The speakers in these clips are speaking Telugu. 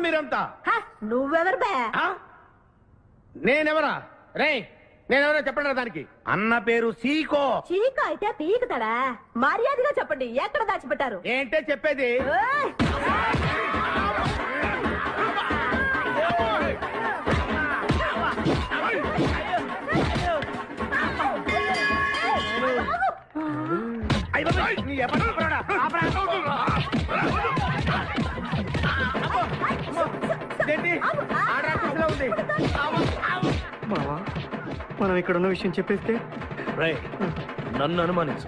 మీరంతా? నువ్వెవరు బే? నేనెవరా? రే నేనెవరో చెప్పండి దానికి. అన్న పేరు సీకో. చీకో అయితే పీకుతాడా? మర్యాదగా చెప్పండి, ఎక్కడ దాచిపెట్టారు? ఏంటే చెప్పేది? మనం ఇక్కడ ఉన్న విషయం చెప్పేస్తే నన్ను అనుమానించు,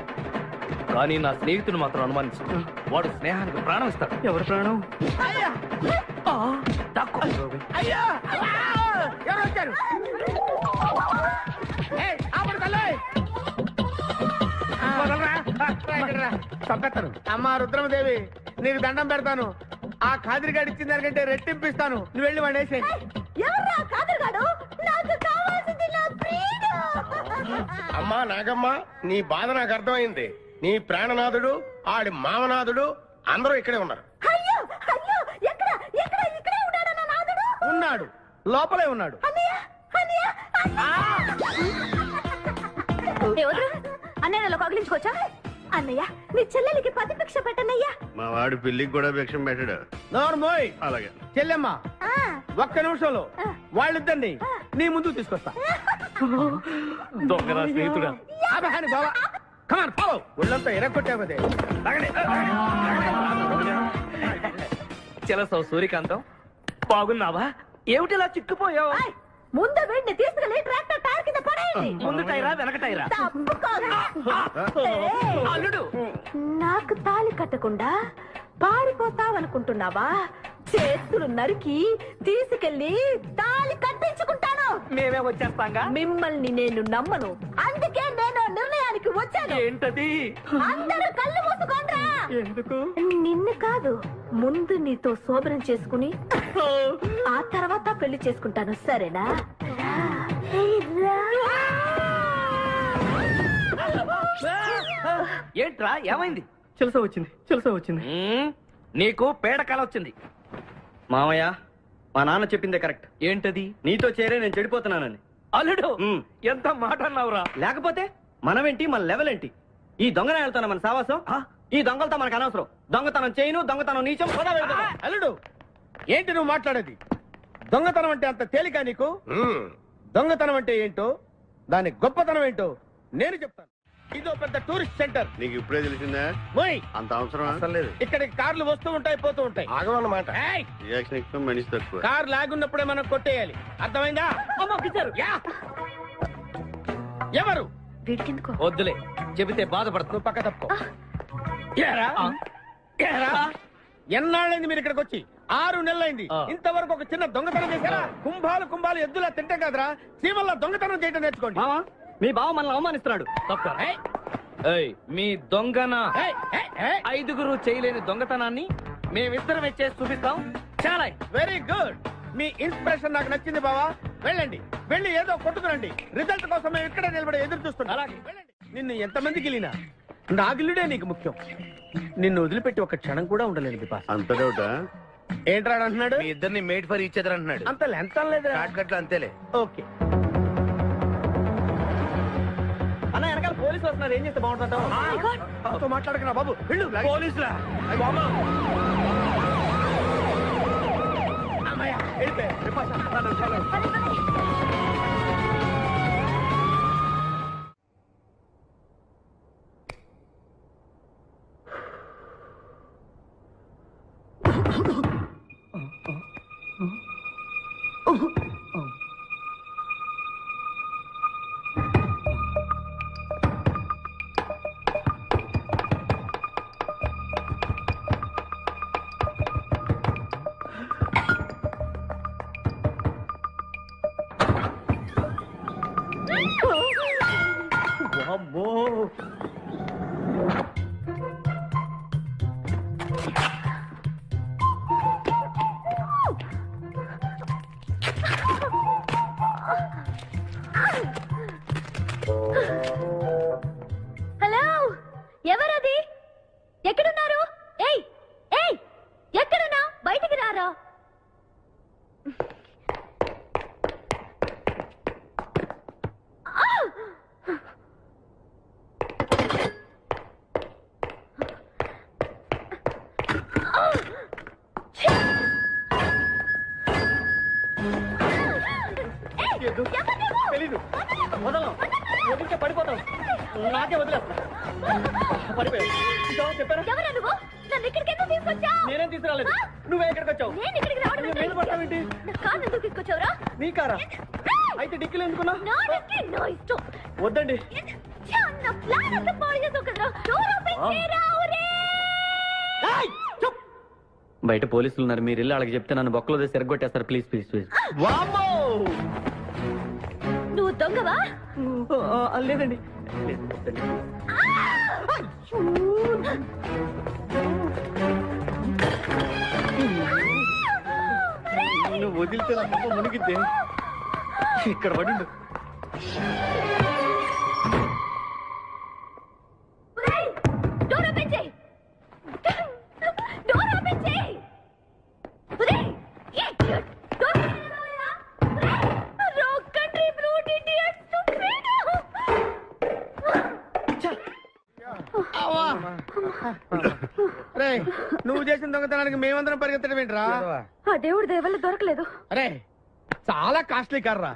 కానీ నా స్నేహితుడు మాత్రం అనుమానించు. వాడు స్నేహానికి ప్రాణం ఇస్తాడు. ఎవరి ప్రాణం? ఎవరు వచ్చారు? చంపేస్తాను. అమ్మా రుద్రమదేవి, నీకు దండం పెడతాను. ఆ ఖాదిరిగాడు ఇచ్చిన దానికంటే రెట్టింపిస్తాను. నువ్వు వెళ్ళి వాడు వేసే. అమ్మా నాగమ్మ, నీ బాధ నాకు అర్థమైంది. నీ ప్రాణనాథుడు, ఆడి మామనాథుడు అందరూ ఇక్కడే ఉన్నారు. ఉన్నాడు, లోపలే ఉన్నాడు. అన్నయ్య కగిలించుకోవచ్చా? అన్నయ్య, నీ చెల్లెలికి పతి భిక్ష పెట్టనయ్యా. మా వాడు పెళ్లికి కూడా భిక్షం పెట్టాడు. నోర్మోయ్. అలాగే చెల్లెమ్మ, ఒక్క నిమిషంలో వాళ్ళిద్దరిని నీ ముందుకు తీసుకొస్తా. దొంగరా స్నేహితుడా. బాబా కమాన్ ఫాలో. ఒళ్ళంతా ఎరగొట్టావదే. చెలసావు సూర్యకాంతం, బాగున్నావా? ఏమిటిలా చిక్కుపోయావు? ముందు వీడిని తీసుకెళ్ళి ట్రాక్టర్ టైర్ కింద పడేయండి. ముందు టైరా వెనక టైరా? అల్లుడు, నాకు తాళి కట్టకుండా పారిపోతావనుకుంటున్నావా? చేతులు నరికి తీసుకెళ్లి తాళి కట్టించుకుంటాను. మేమే వచ్చేస్తాంగా. మిమ్మల్ని నేను నమ్మను, అందుకే నేను నిర్ణయానికి వచ్చాను. ఏంటది? అందరూ కళ్ళు మూసుకోండ్రా. ఎందుకు? నిన్ను కాదు, ముందు నీతో శోభనం చేసుకుని ఆ తర్వాత పెళ్లి చేసుకుంటాను, సరేనా? ఏంట్రా ఏమైంది? చెలసా వచ్చింది. నీకు పేడకాల వచ్చింది. మామయ్య, మా నాన్న చెప్పిందే కరెక్ట్. ఏంటది? నీతో చేరే నేను చెడిపోతున్నానని. అల్లుడు, ఎంత మాట అన్నావురా? లేకపోతే మనమేంటి, మన లెవెల్ ఏంటి? ఈ దొంగనే వెళ్తాను మన సావాసం. ఈ దొంగలతో మనకు అనవసరం. దొంగతనం చేయను, దొంగతనం నీచం. అల్లుడు, ఏంటి నువ్వు మాట్లాడేది? దొంగతనం అంటే అంత తేలిక నీకు? దొంగతనం అంటే ఏంటో, దాని గొప్పతనం ఏంటో నేను చెప్తాను. ఇదో పెద్ద టూరిస్ట్ సెంటర్. నీకు ఇప్పుడే తెలిసిందా? అంత అవసరం లేదు. ఇక్కడికి కార్లు వస్తూ ఉంటాయి, పోతూ ఉంటాయి. ఆగమన్నమాట. రియాక్షన్ ఎక్కువ, మనిషి తక్కువ. కార్ లాగున్నప్పుడే మనం కొట్టేయాలి, అర్థమైందా? ఎవరు? వద్దులే, చెబితే బాధపడుతూ పక్క తప్పుకో. ఎన్నాళ్ళైంది మీరు ఇక్కడికి వచ్చి? 6 నెలలైంది. ఇంతవరకు ఒక చిన్న దొంగతనం చేశారా? కుంభాలు ఎద్దులా తింటే కదరా, సీమల్లా దొంగతనం చేయడం నేర్చుకోండి. మీ బావ మనల్ని అవమానిస్తున్నాడు. మీ దొంగన 5గురు చేయలేని దొంగతనాన్ని మేమిద్దరమే చేసి చూపిస్తాం. చాలా వెరీ గుడ్. మీ ఇన్స్పిరేషన్ నాకు నచ్చింది బావా. వెళ్ళండి, వెళ్ళి ఏదో కొట్టుకురండి. రిజల్ట్ కోసం మేము ఇక్కడే నిలబడి ఎదురు చూస్తున్నాం. అలాగే వెళ్ళండి. నిన్ను ఎంతమంది గిలినా నా గిల్లుడే నీకు ముఖ్యం. నిన్ను వదిలిపెట్టి ఒక క్షణం కూడా ఉండలేను బిపాస్. అంత డౌటా? ఏంట్రా అంటున్నాడు? మీ ఇద్దరిని మేడ్ ఫర్ ఈచ్ అదర్ అంటున్నాడు. అంత లెంత లేదు, అంతేలే. ఓకే. అన్న, వెనకాల పోలీసు వస్తున్నారు. ఏం చేస్తే బాగుంటుంటావు? మాట్లాడకరా బాబు, వెళ్ళు. పోలీసులా? హలో, ఎవరది? ఎక్కడున్నారు? ఏయ్ ఏయ్, ఎక్కడున్నా? బయటికి రారా. తెలీదు. వదలం. వదిలితే పడిపోతాం. నాకే వదిలేస్తా. పడిపోయావు. చూసావా, చెప్పారా? ఎవరా నువ్వు? నన్ను ఇక్కడికి ఎందుకు తీసుకొచ్చావు? నేనేం తీసుకురాలేదు. నువ్వే ఎక్కడికి వచ్చావు? నేను ఇక్కడికి రావడం నువ్వు మీద పడతావేంటి? నా కారు ఎందుకు తీసుకొచ్చావురా? నీ కారా? అయితే డిక్కీలు ఎందుకున్నా? నా డిక్కీ నా ఇష్టం. వద్దండి. నా ప్లాన్ అంతా పాడు చేసావు కదరా. డోర్ ఓపెన్ చేయరా ఒరే. బయట పోలీసులు ఉన్నారు, మీరు ఇల్లు వాళ్ళకి చెప్తే నన్ను బొక్కలో తీసి ఎరగొట్టేస్తారు. Please please please. నువ్వు దొంగవా? లేదండి. నువ్వు వదిలితే నా మొక్క మునిగిద్దే. ఇక్కడ పడిండు. డోర్ ఓపెన్ చేయి. డోర్ ఓపెన్ చేయి. ఒరేయ్, idiot. డోర్ ఓపెన్ చేయరా? ఒరేయ్, rock country brute idiot. రే, నువ్వు చేసిన దొంగతనానికి మేమందరం పరిగెత్తడం ఏంట్రా? ఆ దేవుడి దయవల్ల దొరకలేదు. అరే, చాలా కాస్ట్లీ కార్రా.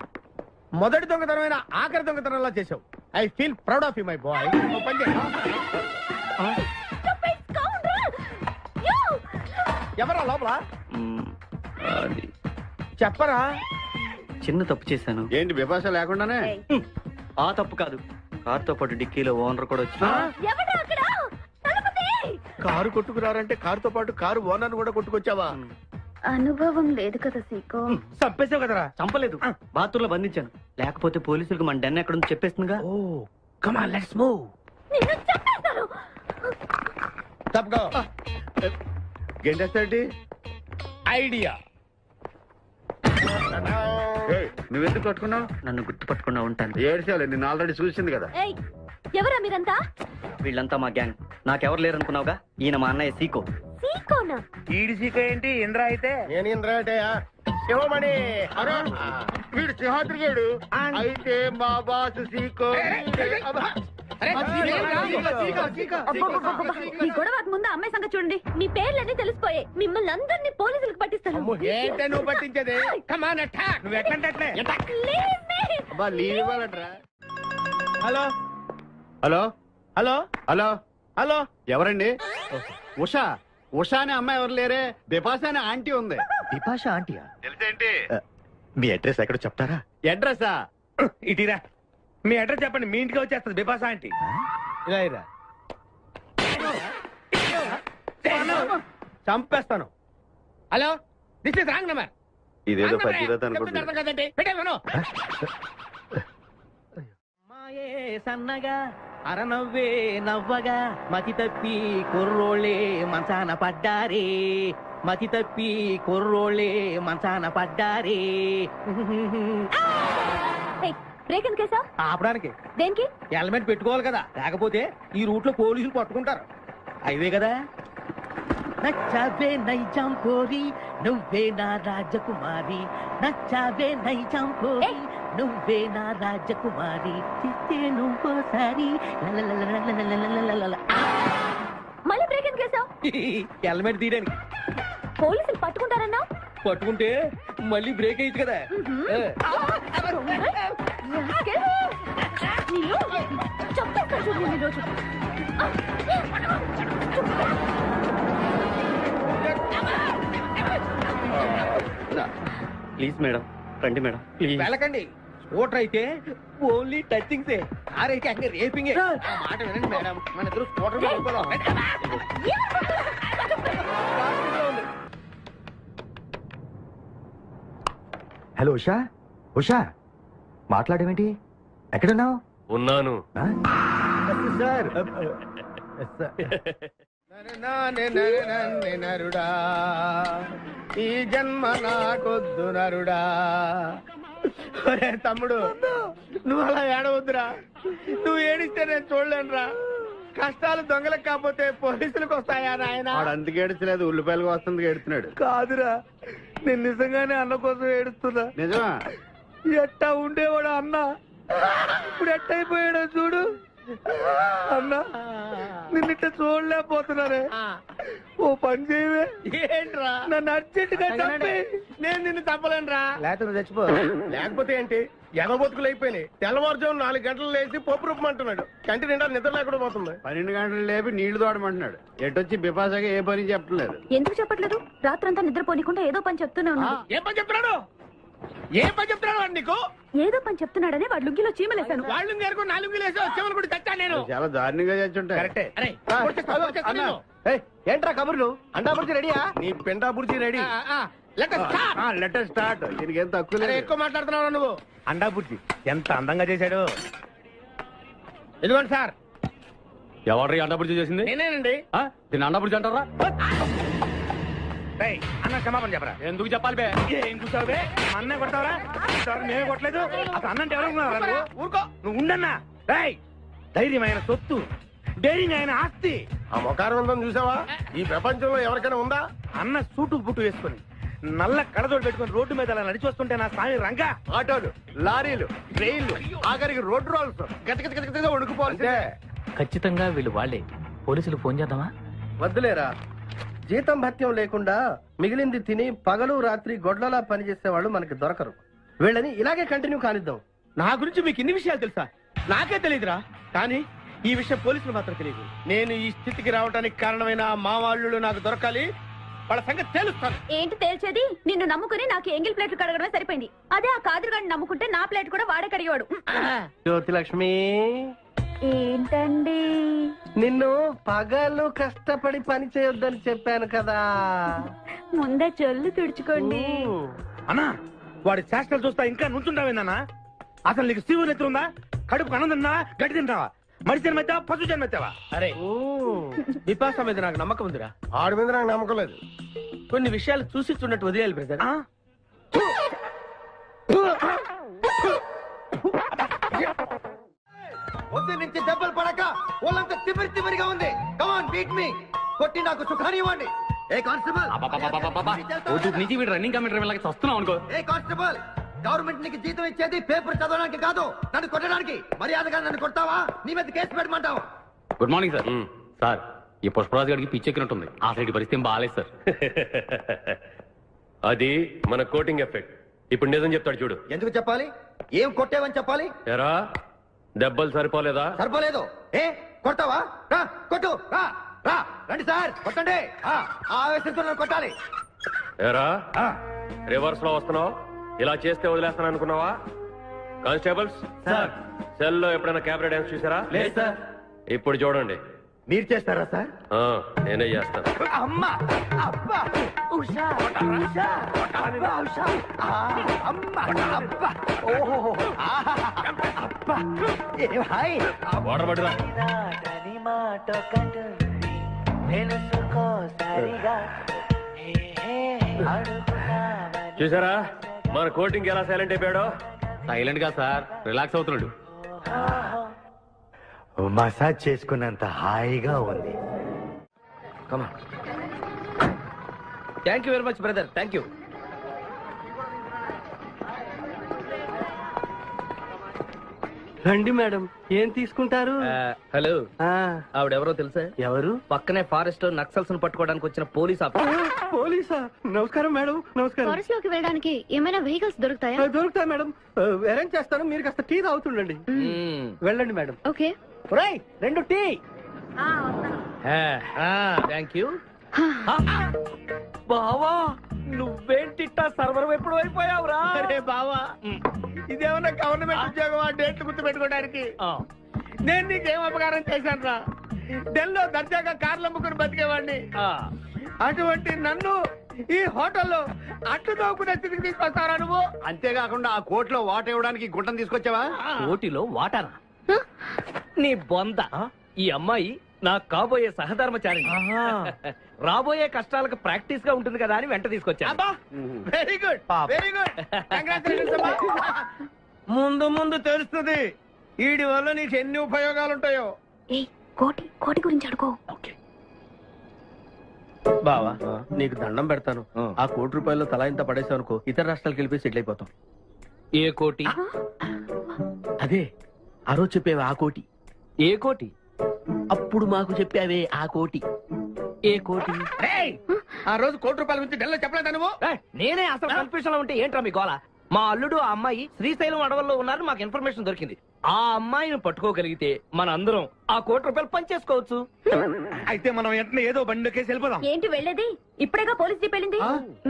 మొదటి దొంగతనమైన ఆఖరి దొంగతనంలా చేసావు. I feel proud of you my boy. పని చేయి. Stupid scoundrel. You. ఎవరా లోపల? అది చెప్పరా. చిన్న తప్పు చేశాను. ఏంటి విభాష లేకుండానే? ఆ తప్పు కాదు, కారుతో పాటు డిక్కీలో ఓనర్ కూడా వచ్చి ఎవడ్రా అక్కడ? తలుపు తీయ్. కారు కొట్టుకురారంటే కారుతో పాటు కారు ఓనర్ కూడా కొట్టుకొచ్చావా? అనుభవం లేదు కదా సీకో. చంపేసావు కదరా. చంపలేదు, బాత్రూంలో బంధించాను. లేకపోతే పోలీసులకు మన డెన్ ఎక్కడ చెప్పేస్తుందిగా. Oh come on let's move. నిన్ను చంపేస్తారు. తప్పుకో. గెంటేస్తాంటి ఐడియా. నువ్వెందుకు పట్టుకున్నావు? నన్ను గుర్తుపట్టకుండా ఉంటాను. ఏడ్చాలి, నిన్ను ఆల్రెడీ చూసింది కదా. ఏయ్, ఎవరా మీరంతా? వీళ్ళంతా మా గ్యాంగ్. నాకెవరు లేరనుకున్నావుగా, ఈయన మా అన్నయ్య సీకో. సీకోనా? ఈడి సీకో ఏంటి? ఇంద్రా అయితే నేను ఇంద్రాటయ్యా. శివమణి. వీడు సింహాద్రిగాడు. అయితే మా బాస్ సీకో. ఈ గొడవకు ముందు అమ్మాయి సంగతి చూడండి. మీ పేర్లన్నీ తెలిసిపోయాయి. మిమ్మల్ని అందరినీ పోలీసులకు పట్టిస్తాను. ఏంటే నువ్వు పట్టించేది? Come on attack. నువ్వు ఎట్లంటే Leave me. అబ్బా లీవ్ ఇవ్వాలట్రా. Hello hello hello hello hello. ఎవరండి? ఉషా. ఉషా అనే అమ్మాయి ఎవరు లేరే. బిపాసా అనే ఆంటీ ఉంది. బిపాషా ఆంటీయా? తెలుసేంటి? మీ అడ్రస్ ఎక్కడో చెప్తారా? అడ్రసా? ఇటీరా, మీ అడ్రస్ చెప్పండి, మీ ఇంటికి వచ్చేస్తుంది బిపాషా ఆంటీ. ఇలా ఇరా. చంపేస్తాను. Hello, this is wrong number. ఇదేదో పచ్చిదత అనుకుంటున్నా. కదండి, పెట్టేమను. మాయే సన్నగా అరనవ్వే నవ్వగా మతి తప్పి కుర్రోళ్ళే మంచాన పడ్డారే. మతి తప్పి కుర్రోళ్ళే మంచాన పడ్డారే. బ్రేక్ ఎందుకు వేసావ్? ఆపడానికి దేనికి? హెల్మెట్ పెట్టుకోవాలి కదా, లేకపోతే ఈ రూట్ లో పోలీసులు పట్టుకుంటారు. అయివే కదా. నచ్చావే నైజాం కోరి నువ్వే నా రాజకుమారి. నచ్చావే నైజాం కోరి నువ్వే నా రాజకుమారి. చిత్తే నువ్వోసారి మళ్ళీ బ్రేక్ ఎందుకు వేసావ్? హెల్మెట్ తీయడానికి. పోలీసులు పట్టుకుంటారన్నా? పట్టుకుంటే మళ్ళీ బ్రేక్ అయ్యింది కదా. ప్లీజ్ మేడం, రండి మేడం ప్లీజ్. వెళ్ళకండి. స్కూటర్ అయితే ఓన్లీ టచింగ్సే, కార్ అయితే అన్ని రేపింగే. మాట వినండి మేడం, మన ఇద్దరు స్కూటర్ మీద వెళ్ళిపోదాం. హలో ఉషా. ఉషా, మాట్లాడేమేంటి? ఎక్కడున్నావు? ఉన్నాను. సార్ నరుడా, ఈ జన్మ నాకొద్దు నరుడా. ఒరే తమ్ముడు, నువ్వు అలా ఏడవద్దురా. నువ్వు ఏడిస్తే నేను చూడలేనురా. కష్టాలు దొంగలకు కాకపోతే పోలీసులకు వస్తాయా నాయన? వాడు అందుకే ఏడ్చలేదు, ఉల్లిపాయలకు వస్తుంది ఏడుతున్నాడు. కాదురా, నేను నిజంగానే అన్న కోసం ఏడుస్తున్నా. నిజమా? ఎట్టా ఉండేవాడు అన్న, ఇప్పుడు ఎట్టయిపోయాడో చూడు. అన్న నిన్నిట్ట చూడలేకపోతున్నారే, ఓ పని చేయవే. ఏంట్రా? నన్ను అర్జెంట్ గా చంపి నేను నిన్ను చంపలేనురా. లేకపోతే నువ్వు చచ్చిపో. లేకపోతే ఏంటి, ఎగబొతుకులు అయిపోయినాయి. తెల్లవారుజాము 4 గంటలు లేచి పప్పు రూపమంటున్నాడు. కంటి నిండా నిద్ర లేకుండా పోతుంది. 12 గంటలు లేపి నీళ్లు తోడమంటున్నాడు. ఎటొచ్చి బిపాసగా ఏ పని చెప్పట్లేదు. ఎందుకు చెప్పట్లేదు? రాత్రంతా నిద్రపోనికుండా ఏదో పని చెప్తూనే ఉన్నాడు. ఏం పని చెప్తున్నాడు? ఏం పని చెప్తున్నాడు వాడు నీకు? ఏదో పని చెప్తున్నాడని వాడు లుంగిలో చీమలేశాను. వాళ్ళు నేర్కొని 4 వేసి వచ్చేవాళ్ళు కూడా చచ్చా నేను. చాలా దారుణంగా చచ్చుంటాయి. కరెక్టే. అరే, కొట్టేస్తా నేను. ఏంట్రా కబుర్లు? అండాపుడిచి రెడీయా? నీ పిండా బుర్జీ రెడీ. Letter start. దీనికి ఏం తక్కువ అరే, లేదు. ఎక్కువ మాట్లాడుతున్నావు నువ్వు. అండా బుద్ధి ఎంత అందంగా చేశాడు. ఇదిగోండి సార్. ఎవరు అండాపుడిచి చేసింది? నేనేనండి. దీన్ని అండాపుడిచి అంటారా? రేయ్, అన్న క్షమాపణ చెప్పరా. ఎందుకు చెప్పాలి బే? ఏం చూసావు బే? మా అన్నే కొడతావరా? మేమే కొట్టలేదు. అసలు అన్నంటే ఎవరు ఉన్నారా? ఊరుకో, నువ్వు ఉండన్నా. రేయ్, ధైర్యమైన సొత్తు, డైరింగ్ అయిన ఆస్తి. ఆ మొకారం ఉందని చూసావా? ఈ ప్రపంచంలో ఎవరికైనా ఉందా? అన్న సూటు బుట్టు వేసుకొని నల్ల కడదోడు పెట్టుకుని రోడ్డు మీద అలా నడిచి వస్తుంటే నా స్వామి రంగా. ఆటోలు, లారీలు, ట్రైన్లు, ఆఖరికి రోడ్డు రోల్స్ గతగతగతగా వణుకుపోవాల్సిందే. ఖచ్చితంగా వీళ్ళు వాళ్ళే. పోలీసులు ఫోన్ చేద్దామా? వద్దులేరా, జీతం భత్యం లేకుండా మిగిలింది తిని పగలు రాత్రి గొడ్లలా పనిచేసే వాళ్ళు మనకి దొరకరు. వీళ్ళని ఇలాగే కంటిన్యూ కానిద్దాం. నా గురించి మీకు ఇన్ని విషయాలు తెలుసా? నాకే తెలియదురా. కానీ ఈ విషయం పోలీసులు మాత్రం తెలియదు. నేను ఈ స్థితికి రావడానికి కారణమైన మా వాళ్ళు నాకు దొరకాలి. వాళ్ళ సంగతి తెలుస్తాను. ఏంటి తేల్చేది? నిన్ను నమ్ముకుని నాకు ఎంగిల్ ప్లేట్లు కడగడమే సరిపోయింది. అదే ఆ కాదురుగాడిని నమ్ముకుంటే నా ప్లేట్ కూడా వాడే కడిగాడు. జ్యోతిలక్ష్మి, ఏంటండి? నిన్ను పగలు కష్టపడి పని చేయొద్దని చెప్పాను కదా. ముందే చల్లు తుడుచుకోండి. అన్నా, వాడి చేష్టలు చూస్తా ఇంకా నుంచుంటావేందన్నా? అసలు నీకు శివుని ఎత్తు ఉందా? కడుపు అన్నం తిన్నావా? గడ్డి తింటావా? మడి జన్మెత్తావా? పశు జన్మెత్తావా? అరే, విపాస మీద నాకు నమ్మకం ఉందిరా. ఆడి మీద నాకు నమ్మకం లేదు. కొన్ని విషయాలు చూసి చూడట్టు వదిలేయాలి బ్రదర్. పొద్దు నుంచి దెబ్బలు పడక వాళ్ళంతా తిమిరిగా ఉంది. కమాన్ బీట్ మీ, కొట్టి నాకు సుఖాన్ని ఇవ్వండి. ఏ కానిస్టేబుల్, నుంచి వీడు రన్నింగ్ కమిటీ లాగా వస్తున్నావు అనుకో. ఏ కానిస్టేబుల్, గవర్నమెంట్ నీకు జీతం ఇచ్చేది పేపర్ చదవడానికి కాదు, నన్ను కొట్టడానికి. మర్యాదగా నన్ను కొడతావా? నీ మీద కేసు పెట్టమంటావా? Good morning sir. సార్, ఈ పుష్పరాజు గారికి పిచ్చెక్కినట్టుంది. ఆ సైడ్ పరిస్థితి ఏం బాగాలేదు సార్. అది మన కోటింగ్ ఎఫెక్ట్. ఇప్పుడు నిజం చెప్తాడు చూడు. ఎందుకు చెప్పాలి? ఏం కొట్టేవని చెప్పాలి? ఎరా, దెబ్బలు సరిపోలేదా? సరిపోలేదు. ఏ కొడతావా? రా కొట్టు, రా రా, రండి సార్, కొట్టండి. ఆవేశంతో నన్ను కొట్టాలి. ఎరా, రివర్స్ లో వస్తున్నావు. ఇలా చేస్తే వదిలేస్తాను అనుకున్నావా? Constables sir. సెల్ లో ఎప్పుడైనా కెమెరా డాన్స్ చూసారా? లేదు సార్. ఇప్పుడు చూడండి. మీరు చేస్తారా సార్? నేనే చేస్తాను. అమ్మా, అబ్బా, ఉషా, ఉషా, అబ్బా, ఉషా, అమ్మా, అబ్బా, ఓహో, అబ్బా, ఏ హాయ్. వాటర్ పట్టురా. చూసారా మన కోటింగ్ ఎలా సైలెంట్ అయిపోయాడో? సైలెంట్ గా సార్, రిలాక్స్ అవుతున్నాడు. మసాజ్ చేసుకున్నంత హాయిగా ఉంది. Thank you very much brother, thank you. రండి మేడం, ఏం తీసుకుంటారు? హలో, ఆ, ఆవిడెవరో తెలుసా? ఎవరు? పక్కనే ఫారెస్ట్ లో నక్సల్స్ పట్టుకోవడానికి వచ్చిన పోలీస్ ఆఫీసర్. పోలీసా? నమస్కారం మేడం, నమస్కారం. ఫారెస్ట్ లోకి వెళ్ళడానికి ఏమైనా వెహికల్స్ దొరుకుతాయా? దొరుకుతాయి మేడం, అరేంజ్ చేస్తాను. మీరు కాస్త టీ తాగుతుండండి. వెళ్ళండి madam. Okay. 2 tea. Thank you. బావా, నువ్వేంటిట్టా సర్వర్ ఎప్పుడు అయిపోయావురా? అరే బావా, ఇదేమన్నా గవర్నమెంట్ ఉద్యోగం? ఆ డేట్లు గుర్తు పెట్టుకోవడానికి నేను నీకేం అపకారం చేశాను రా? ఢిల్లీలో దర్జాగా కార్లు అమ్ముకుని బతికేవాడిని. అటువంటి నన్ను ఈ హోటల్లో అట్లు నవ్వుకునే స్థితికి తీసుకొస్తారా నువ్వు? అంతేకాకుండా ఆ కోట్లో వాట ఇవ్వడానికి గుంటను తీసుకొచ్చావా? కోటిలో వాటానా? నీ బొంద. ఈ అమ్మాయి నా కాబోయే సహధర్మచారి. రాబోయే కష్టాలకు ప్రాక్టీస్ గా ఉంటుంది కదా అని వెంట తీసుకొచ్చా. Very good, very good. ముందు ముందు తెలుస్తుంది వీడి వల్ల నీకు ఎన్ని ఉపయోగాలు ఉంటాయో. కోటి కోటి గురించి అడుకో. బావా నీకు దండం పెడతాను. ఆ ₹1,00,00,000 తలా ఇంత పడేసావు అనుకో, ఇతర రాష్ట్రాలకు వెళ్ళిపోయి సెటిల్ అయిపోతాం. ఏ కోటి? అదే ఆ రోజు చెప్పేవే ఆ కోటి. ఏ కోటి? అప్పుడు మాకు చెప్పావే ఆ కోటి. ఏ కోటి? ఆ రోజు ₹1,00,00,000 గురించి ఢిల్లో చెప్పలేదా నువ్వు? ఏయ్, నేనే అసలు కన్ఫ్యూషన్ లో ఉంటే ఏంట్రా మీ గోల? మా అల్లుడు ఆ అమ్మాయి శ్రీశైలం అడవుల్లో ఉన్నారు, మాకు ఇన్ఫర్మేషన్ దొరికింది. ఆ అమ్మాయిని పట్టుకోగలిగితే మన అందరం ఆ ₹1,00,00,000 పంచేసుకోవచ్చు. అయితే మనం వెంటనే ఏదో బండికేసి వెళ్ళిపోదాం. ఏంటి వెళ్ళేది? ఇప్పుడేగా పోలీస్ జీప్ వెళ్ళింది.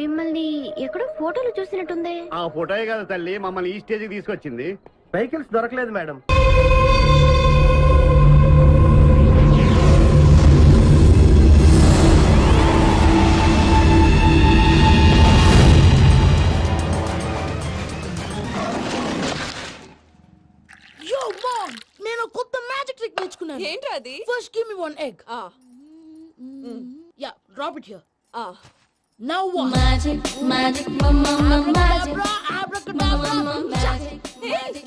మిమ్మల్ని ఎక్కడో ఫోటోలు చూసినట్టుంది. ఆ ఫోటోయే కదా తల్లి మమ్మల్ని ఈ స్టేజ్కి తీసుకొచ్చింది. వెహికల్స్ దొరకలేదు మేడం. నేను కొత్త మ్యాజిక్ ట్రిక్ నేర్చుకున్నాను. ఏంట్రా అది? First give me one egg. Yeah drop it here. Now what? Magic magic మమ్మా మ్యాజిక్ అబ్రాకడాబ్రా.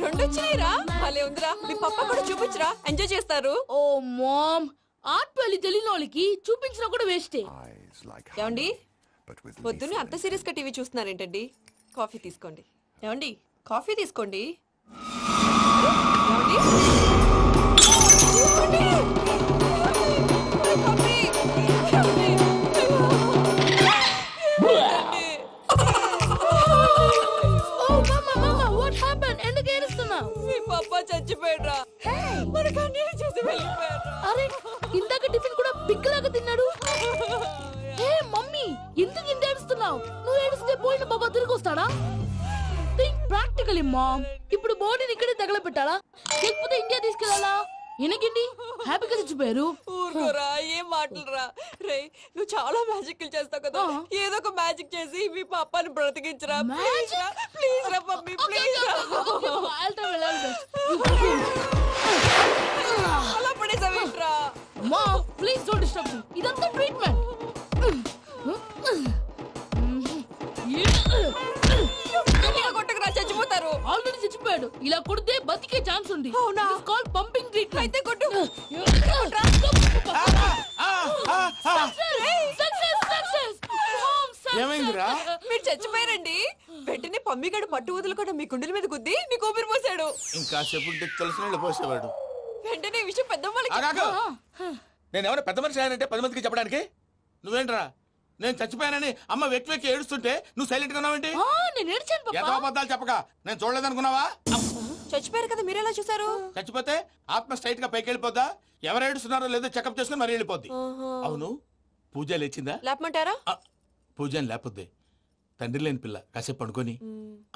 రెండు వచ్చినాయిరా, భలే ఉందిరా. మీ పప్ప కూడా చూపించరా, ఎంజాయ్ చేస్తారు. ఓ మామ్, ఆర్ట్ పెళ్లి తెలియని వాళ్ళకి చూపించినా కూడా వేస్టే. ఏమండి, పొద్దున్నే అంత సీరియస్ గా టీవీ చూస్తున్నారేంటండి? కాఫీ తీసుకోండి. ఏమండి, కాఫీ తీసుకోండి. ఏమండి? తీసుకోండి. కాఫీ. ఏమండి? ఓ మమ్మా మమ్మా, వాట్ హ్యాపెండ్? ఎందుకు ఏడుస్తున్నావు? మీ పప్ప చచ్చిపోయాడ్రా. మనకు అన్యాయం చేసి వెళ్ళిపోయాడ్రా. అరే, ఇందాక టిఫిన్ కూడా పిక్కలాగా తిన్నాడు. హే మమ్మీ, ఎందుకు ఇంత ఏడుస్తున్నావు? నువ్వు ఏడిస్తే పోయిన బాబా తిరిగి వస్తాడా? Think practically mom. ఇప్పుడు బాడీని ఇక్కడే తగలబెట్టాలా, లేకపోతే ఇండియా తీసుకెళ్లాలా? ఎనకండి హ్యాపీగా చచ్చిపోయారు. ఊరుకోరా, ఏం మాటలురా. రే, నువ్వు చాలా మ్యాజిక్ చేస్తావు కదా, ఏదో ఒక మ్యాజిక్ చేసి మీ పాపాని బ్రతికించరా. ప్లీజ్ రా మమ్మీ, ప్లీజ్ రా. అలా పడేసావేంట్రా? Mom please don't disturb me. ఇదంతా ట్రీట్మెంట్. కొట్టకరా, చచ్చిపోతారు. ఆల్రెడీ చచ్చిపోయాడు. ఇలా కొడితే బతికే ఛాన్స్ ఉంది. అవునా? It is called pumping treatment. అయితే కొట్టు. ఏమైందిరా? మీరు చచ్చిపోయారండి. వెంటనే పమ్మిగాడు పట్టు వదులుకుండా మీ గుండెల మీద గుద్ది నీకు ఊపిరి పోసాడు. ఇంకా చెప్పు తెలిసిన పోసేవాడు. వెంటనే ఈ విషయం పెద్ద నేను ఎవరైనా పెద్ద మనిషి ఆయనంటే 10 మందికి చెప్పడానికి. నువ్వేంట్రా నేను చచ్చిపోయానని అమ్మ వెక్కి వెక్కి ఏడుస్తుంటే నువ్వు సైలెంట్ గా ఉన్నావేంటి? నేను ఏడ్చాను ఎంత పాపా. అబద్ధాలు చెప్పక నేను చూడలేదనుకున్నావా? చచ్చిపోయారు కదా, మీరెలా చూసారు? చచ్చిపోతే ఆత్మ స్ట్రైట్ గా పైకి వెళ్ళిపోద్దా? ఎవరు ఏడుస్తున్నారో లేదో చెకప్ చేసుకుని మరి వెళ్ళిపోద్ది. అవును, పూజ లేచిందా? లేపమంటారా? పూజ అని లేకపోద్ది. తండ్రి లేని పిల్ల కాసేపు పడుకొని.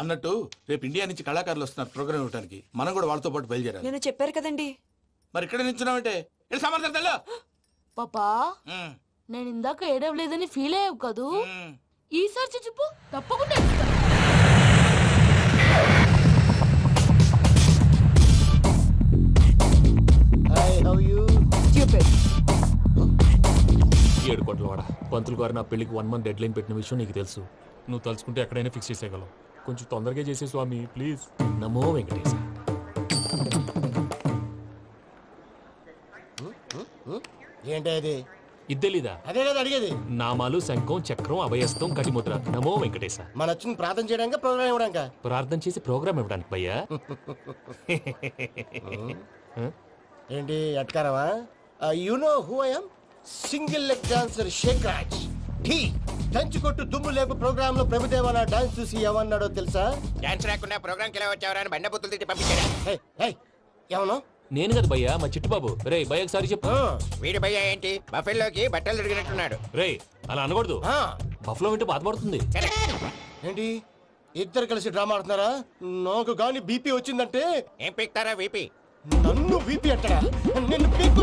అన్నట్టు రేపు ఇండియా నుంచి కళాకారులు వస్తున్నారు ప్రోగ్రామ్ ఇవ్వడానికి. మనం కూడా వాళ్ళతో పాటు బయలుదేరాలి. నేను చెప్పారు కదండి. మరి ఇక్కడ నిల్చున్నావంటే సమర్థతల్లో పాపా, నేను ఇందాక ఏడవలేదని ఫీల్ అయ్యావు కదూ? ఈసారి చచ్చిపో, తప్పకుండా ఏడుస్తా. ఏడు కోట్ల వాడ పంతులు గారు నా పెళ్లికి 1 month డెడ్ లైన్ పెట్టిన విషయం నీకు తెలుసు. నువ్వు తలుచుకుంటే ఎక్కడైనా ఫిక్స్ చేసేయగలవు. కొంచెం తొందరగా చేసే స్వామి ప్లీజ్. నమో వెంకటేశ. ఏంటి అది? ఇద్దెలీదా? అదే కదా అడిగేది. నామాలు శంఖం చక్రం అభయస్తం కటిముద్ర. నమో వెంకటేశ. మన వచ్చింది ప్రార్థన చేయడానికి ప్రోగ్రామ్ ఇవ్వడానికి. ప్రార్థన చేసి ప్రోగ్రామ్ ఇవ్వడానికి భయ్యా. ఏంటి అట్కారమా? You know who I am? Single leg dancer Shake Raj. దంచుకొట్టు దుమ్ము లేపు ప్రోగ్రామ్ లో ప్రభుదేవ నా డాన్స్ చూసి ఏమన్నాడో తెలుసా? డాన్స్ రాకుండా ప్రోగ్రామ్ కి ఎలా వచ్చావరా అని బండ బుద్ధులు తిట్టి పంపించారా? ఏమను? నేను కదా భయ్యా, మా చిట్టుబాబు. రే భయ్య ఒకసారి చెప్పు. వీడి భయ్య ఏంటి బఫెల్లోకి బట్టలు తిరిగినట్టున్నాడు. రే అలా అనకూడదు, బఫ్లో వింటే బాధపడుతుంది. ఏంటి ఇద్దరు కలిసి డ్రామా ఆడుతున్నారా? నాకు గాని బీపీ వచ్చిందంటే ఏం పీక్తారా వీపీ? నన్ను బీపీ అంటారా? నిన్ను పీక్కు.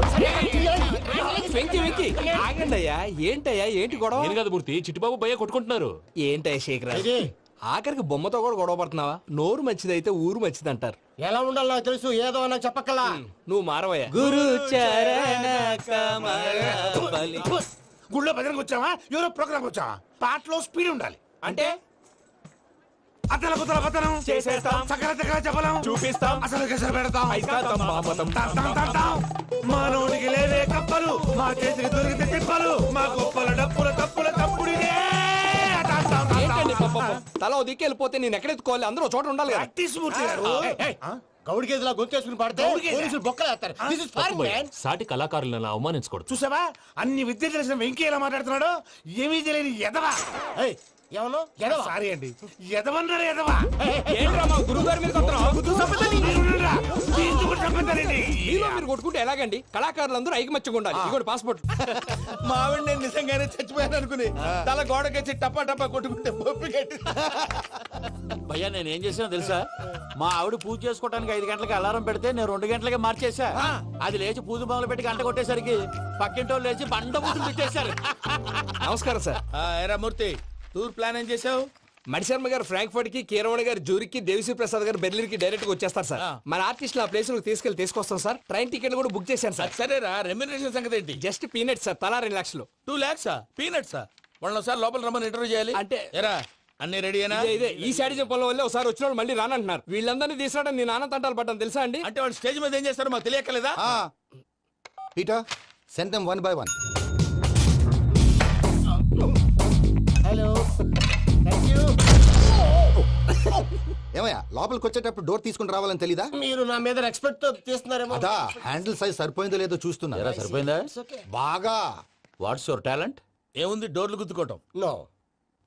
ఆగండయ్యా, ఏంటయ్యా, ఏంటి గొడవ? నేను కదా మూర్తి, చిట్టుబాబు భయ్య కొట్టుకుంటున్నారు. ఏంటయ్యా శేఖర్, ఆఖరికి బొమ్మతో కూడా గొడవ పడుతున్నావా? నోరు మంచిదైతే ఊరు మంచిది అంటారు. ఎలా ఉండాలి నాకు తెలుసు, ఏదో నాకు చెప్పక్కలా. నువ్వు మారవయ్యా. గురు చరణ కమల గుళ్ళో భజనకు వచ్చావా? ఎవరో ప్రోగ్రామ్ వచ్చావా? పాటలో స్పీడ్ ఉండాలి. అంటే అతల కుతల పతనం చేసేస్తాం. సకల దగ్గర చెప్పలేం చూపిస్తాం. అసలు గసలు పెడతాం ఐస్తాం, బామతం. మానవునికి లేవే కప్పలు మా చేతికి దొరికితే తిప్పలు మా గొప్పల డప్పుల తప్పుల తప్పుడిదే ఏంటండి పాపం? తల ఓ దిక్కు వెళ్ళిపోతే నేను ఎక్కడెత్తుకోవాలి? అందరూ ఒక చోట ఉండాలి కదా. మూర్తి గారు గౌడి గేదెలా గొంతేసుకుని పాడితే పోలీసులు బొక్కలు వేస్తారు. This is foreign, man. సాటి కళాకారులను అలా అవమానించకూడదు. చూసావా అన్ని విద్య తెలిసిన వెంకీ ఎలా మాట్లాడుతున్నాడు ఏమీ తెలియని ఎదవా ఏయ్, ఏమన్నావ్? ఎడవా? సారీ అండి ఎదవన్నారు ఎదవా ఏంట్రా మా గురువు గారి మీద కొత్తరా? ఎందుకు చంపుతారండి మీలో మీరు కొట్టుకుంటే ఎలాగండి? కళాకారులందరూ ఐకమత్యంగా ఉండాలి. ఇదిగోటి పాస్పోర్ట్. మా ఆవిడ నేను నిజంగానే చచ్చిపోయాను అనుకుని తల గోడకొచ్చి టపా టపా కొట్టుకుంటే పప్పు కట్టి భయ్యా నేనేం చేసినా తెలుసా? మా ఆవిడ పూజ చేసుకోవడానికి 5 గంటలకి అలారం పెడితే నేను 2 గంటలకి మార్చేసా. అది లేచి పూజ మొదలు పెట్టి గంట కొట్టేసరికి పక్కింటి వాళ్ళు లేచి బండ పూజలు పెట్టేశారు. నమస్కారం సార్. ఎరా మూర్తి టూర్ ప్లాన్ ఏం చేసావు మణిశర్మ గారు ఫ్రాంక్ఫర్ట్ కి, కీరవాణి గారు జూరిక్ కి, దేవిశ్రీ ప్రసాద్ గారు బెర్లిన్ కి డైరెక్ట్ గా వచ్చేస్తారు సార్. మన ఆర్టిస్ట్ ఆ ప్లేస్ తీసుకెళ్లి తీసుకొస్తాం సార్. ట్రైన్ టికెట్ కూడా బుక్ చేశాను సార్. సరేరా రెమ్యూనరేషన్ సంగతి ఏంటి జస్ట్ పీనట్ సార్, తలా 2 లక్షలు. 2 lakhs పీనట్సా వాళ్ళని ఒకసారి లోపల రమ్మని ఇంటర్వ్యూ చేయాలి అంటే ఎరా అన్ని రెడీ అయినా ఇదే ఈ సైడ్ చెప్పడం వల్లే ఒకసారి వచ్చిన వాళ్ళు మళ్ళీ రానంటున్నారు. వీళ్ళందరినీ తీసుకురావడం నేను నాన్న తంటాలు పడ్డాను తెలుసా అండి? అంటే వాళ్ళు స్టేజ్ మీద ఏం చేస్తారో మాకు తెలియక్కలేదా Peter send them 1 by 1. Hello, thank you. ఏమయ్యా లోపలికి వచ్చేటప్పుడు డోర్ తీసుకుని రావాలని తెలీదా? మీరు నా మీద ఎక్స్పెక్ట్ తో తీస్తున్నారేమో. అదా హ్యాండిల్ సైజ్ సరిపోయిందో లేదో చూస్తున్నా. సరిపోయిందా? బాగా. What's your talent? ఏముంది డోర్లు గుద్దుకోవటం నో,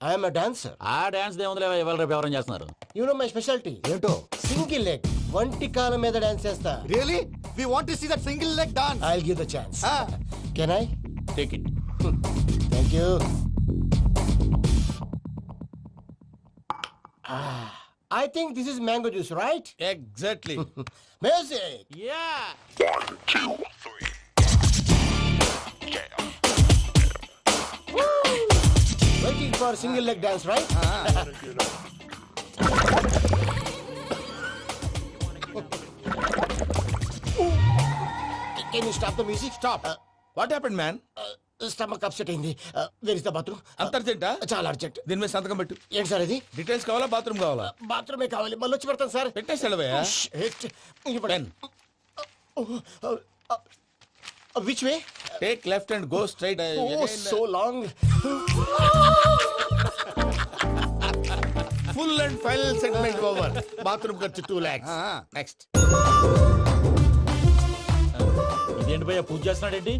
ఐఎమ్ ఎ డాన్సర్. ఆ డాన్స్ దేవుందిలే, ఇవాళ రేపు ఎవరైనా చేస్తున్నారు. You know my speciality. ఏంటో? సింగిల్ లెగ్, వంటి కాలం మీద డాన్స్ చేస్తా. Really we want to see that single leg dance. I will give the chance. Can I? Take it. Thank you. I think this is mango juice, right? Exactly Music. Yeah. Waiting for single leg dance, right? Can you stop the music? Stop. What happened man Stomach upset అయింది. Where is the bathroom? అంత అర్జెంటా చాలా అర్జెంట్. దీని మీద సంతకం పెట్టు ఏంటి సార్ ఇది? డీటెయిల్స్ కావాలా బాత్రూమ్ కావాలా బాత్రూమే కావాలి, మళ్ళీ వచ్చి పెడతాను సార్. పెట్టేసాడవయ్యా Pen. Which way? Take left and go straight Oh, so long. Full and final segment over bathroom ఖర్చు 2 lakhs నెక్స్ట్ ఇదేంటి భయ్యా పూజ చేస్తున్నాడేంటి?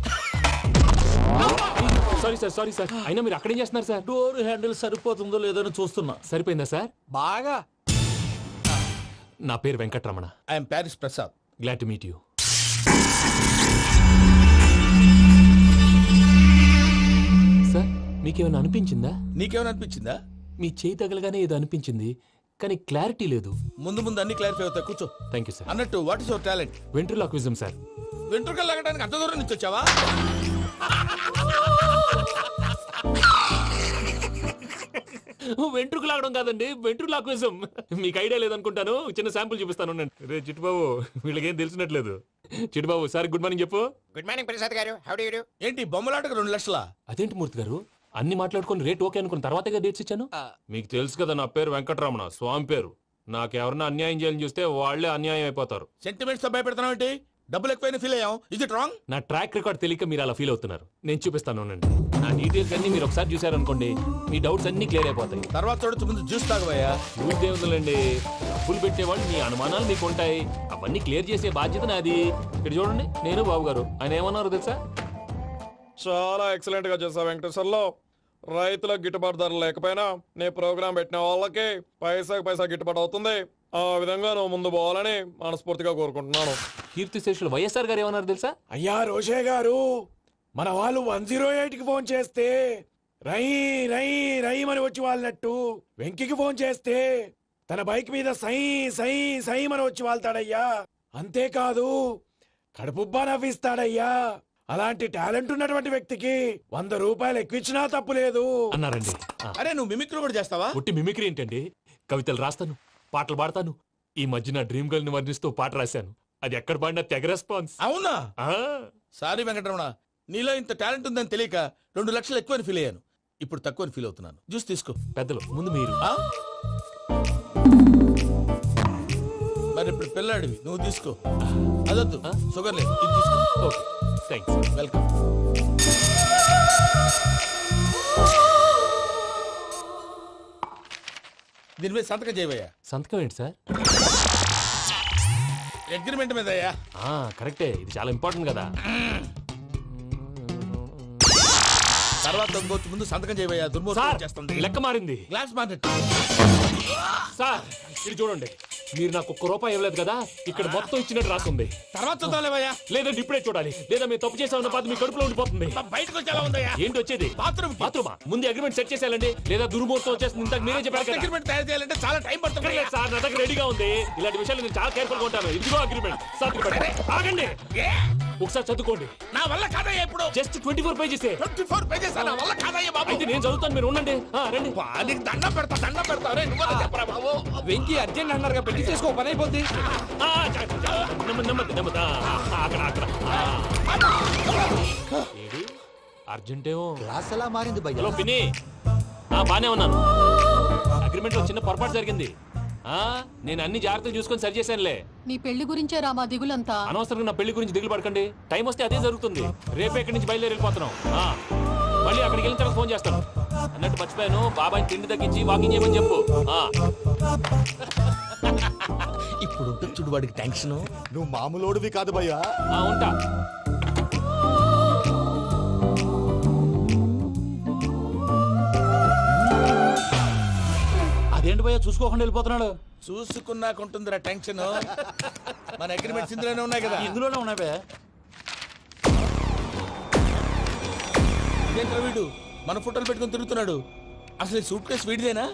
సారీ సార్ అయినా మీరు అక్కడేం చేస్తున్నారు సార్? డోర్ హ్యాండిల్ సరిపోతుందో లేదో అని చూస్తున్నా. సరిపోయిందా సార్? బాగా. నా పేరు Venkatramana. I'm Paris Prasad. Glad to meet you. Sir మీకేమైనా అనిపించిందా? నీకేమైనా అనిపించిందా? మీ చేయి తగలగానే ఏదో అనిపించింది, కానీ క్లారిటీ లేదు. ముందు ముందు అన్ని క్లారిఫై అవుతాయి కూర్చో. Thank you sir. అన్నట్టు what is your talent? Ventriloquism sir. వెంట్రుకలు లాగడానికి అంత దూరం నుంచి వచ్చావా? వెంట్రుకు లాగడం కాదండి, వెంట్రులాక్విజం. మీకు ఐడియా లేదనుకుంటాను, చిన్న శాంపుల్ చూపిస్తాను. రే చిట్టుబాబు, వీళ్ళకేం తెలిసినట్లేదు. చిట్టుబాబు సార్ గుడ్ మార్నింగ్ చెప్పు. Good morning Prasad garu, how do you do? ఏంటి బొమ్మలాటకు 2 లక్షలా? అదేంటి మూర్తి గారు, అన్ని మాట్లాడుకుని రేట్ ఓకే అనుకున్న తర్వాతగా డేట్స్ ఇచ్చాను. మీకు తెలుసు కదా నా పేరు వెంకటరమణ, స్వామి పేరు. నాకెవరన్నా అన్యాయం చేయాలని చూస్తే వాళ్లే అన్యాయం అయిపోతారు. సెంటిమెంట్స్ తో భయపెడతావు ఏంటి? డబ్బులు ఎక్కువైనా ఫీల్ అయ్యాం. ఇది రాంగ్. నా ట్రాక్ రికార్డ్ తెలియక మీరు అలా ఫీల్ అవుతున్నారు. నేను చూపిస్తాను ఉండండి. నా డీటెయిల్స్ అన్ని మీరు ఒకసారి చూసారనుకోండి, మీ డౌట్స్ అన్ని క్లియర్ అయిపోతాయి. తర్వాత చూడొచ్చు, ముందు జ్యూస్ తాగబోయా. చూస్తే ఉందండి, డబ్బులు పెట్టేవాళ్ళు మీ అనుమానాలు మీకు ఉంటాయి, అవన్నీ క్లియర్ చేసే బాధ్యత నాది. ఇక్కడ చూడండి, నేను బాబు గారు. ఆయన ఏమన్నారు తెలుసా? చాలా ఎక్సలెంట్ గా చేసావు వెంకటేశ్వర్లో. రైతులకు గిట్టుబాటు ధర లేకపోయినా నీ ప్రోగ్రాం పెట్టిన వాళ్ళకి పైసాకి పైసా గిట్టుబాటు అవుతుంది. ఆ విధంగా నువ్వు ముందు పోవాలని మనస్ఫూర్తిగా కోరుకుంటున్నాను. కీర్తిశేషులు వైఎస్ఆర్ గారు ఏమన్నారు తెలుసా? అయ్యా రోషే గారు, మన వాళ్ళు 108కి ఫోన్ చేస్తే రై రై రై అని వచ్చి వాళ్ళనట్టు, వెంకికి ఫోన్ చేస్తే తన బైక్ మీద సై సై సై అని వచ్చి వాళ్తాడయ్యా. అంతేకాదు కడుపుబ్బా నవ్విస్తాడయ్యా. అలాంటి టాలెంట్ ఉన్నటువంటి వ్యక్తికి 100 రూపాయలు ఎక్కువిచ్చినా తప్పు లేదు అన్నారండి. అరే నువ్వు మిమిక్రీ కూడా చేస్తావా? పుట్టి మిమిక్రీ ఏంటండి, కవితలు రాస్తాను, పాటలు పాడతాను. ఈ మధ్య నా డ్రీమ్ గర్ల్ ని వర్ణిస్తూ పాట రాశాను, అది ఎక్కడ పాడినా తెగ రెస్పాన్స్. అవునా? సారీ వెంకటరమణ, నీలో ఇంత టాలెంట్ ఉందని తెలియక 2 లక్షలు ఎక్కువని ఫీల్ అయ్యాను. ఇప్పుడు తక్కువని ఫీల్ అవుతున్నాను. జ్యూస్ తీసుకో. పెద్దలు ముందు మీరు. మరి ఇప్పుడు పిల్లాడివి నువ్వు తీసుకో. అదొద్దు, షుగర్ లేదు, ఇది తీసుకో. Okay thanks. వెల్కమ్. దీని మీద సంతకం చేయవయ్యా. సంతకం ఏంటి సార్? అగ్రిమెంట్ మీద అయ్యా. కరెక్టే, ఇది చాలా ఇంపార్టెంట్ కదా. తర్వాత ఇంకొచ్చి ముందు సంతకం చేయవయ్యా. దుర్మోహం చేస్తుంది. లెక్క మారింది. Glass market. సార్ ఇది చూడండి, మీరు నాకు ₹1 ఇవ్వలేదు కదా, ఇక్కడ మొత్తం ఇచ్చినట్టు రాస్తుంది. తర్వాత చూద్దాంలేవయ్యా. లేదంటే ఇప్పుడే చూడాలి, లేదా మీరు తప్పు చేసామన్న బాధ మీ కడుపులో ఉండిపోతుంది. బయటకు వచ్చి ఎలా ఉందయ్యా? ఏంటి వచ్చేది? బాత్రూమా? ముందు అగ్రిమెంట్ సెట్ చేసేయాలండి, లేదా దుర్మూర్తం వచ్చేస్తుంది. ఇంతకు మీరే చెప్పారు కదా. అగ్రిమెంట్ తయారు చేయాలంటే చాలా టైం పడుతుంది సార్. నా దగ్గర రెడీగా ఉంది. ఇలాంటి విషయాలు నేను చాలా కేర్ఫుల్ గా ఉంటాను. ఇదిగో అగ్రిమెంట్. ఆగండి, ఒకసారి చదువుకోండి. నా వల్ల కాదయ్యా. ఇప్పుడు జస్ట్ 24 పేజెస్. 24 పేజెస్ నా వల్ల కాదయ్యా బాబు. అయితే నేను చదువుతాను, మీరు ఉండండి. రండి. నీకు దండం పెడతా. రే నువ్వు చెప్పరా బాబు. వెంకీ అర్జెంట్ అన్నారు పెళ్లి చేసుకో, పని అయిపోద్ది. అర్జెంటేమో క్లాస్ ఎలా మారింది భయ్యా? హలో పిన్ని, బానే ఉన్నాను. అగ్రిమెంట్ లో చిన్న పొరపాటు జరిగింది. నేను అన్ని జాగ్రత్తలు చూసుకొని సరి చేశానులే. నీ పెళ్లి గురించే రా మా దిగులంతా. అనవసరంగా నా పెళ్లి గురించి దిగులు పడకండి. టైం వస్తే అదే జరుగుతుంది. రేపే ఇక్కడి నుంచి బయలుదేరి వెళ్ళిపోతున్నాం. మళ్ళీ అక్కడికి వెళ్ళిన తర్వాత ఫోన్ చేస్తాను. అన్నట్టు మర్చిపోయాను, బాబాయ్ తిండి తగ్గించి వాకింగ్ చేయమని చెప్పు. ఇప్పుడు ఉంటుంది చూడు వాడికి టెన్షన్. నువ్వు మామూలోడివి కాదు భయ్యా. ఉంటా. అదేంటి భయ్యా చూసుకోకుండా వెళ్ళిపోతున్నాడు? చూసుకున్నాకుంటుందిరా టెన్షన్. మన అగ్రిమెంట్స్ ఇందులోనే ఉన్నాయి కదా. ఇందులోనే ఉన్నాయి భయ్యా. ఇదేంట్రా వీడు మన ఫోటోలు పెట్టుకుని తిరుగుతున్నాడు? అసలు ఈ సూట్ కేసు వీడిదేనా?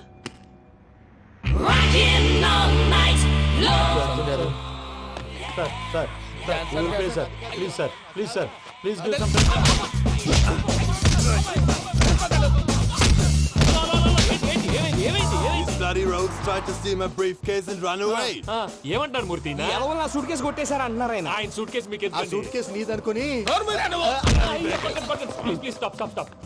Bloody rogues tried to steal my briefcase and run away. ఏమంటారు మూర్తి? నా సూట్ కేసు కొట్టేశారు అంటున్నారు ఆయన. ఆయన సూట్ కేసు మీకు ఆ సూట్ కేసు నీదనుకుని ప్లీజ్ స్టాప్.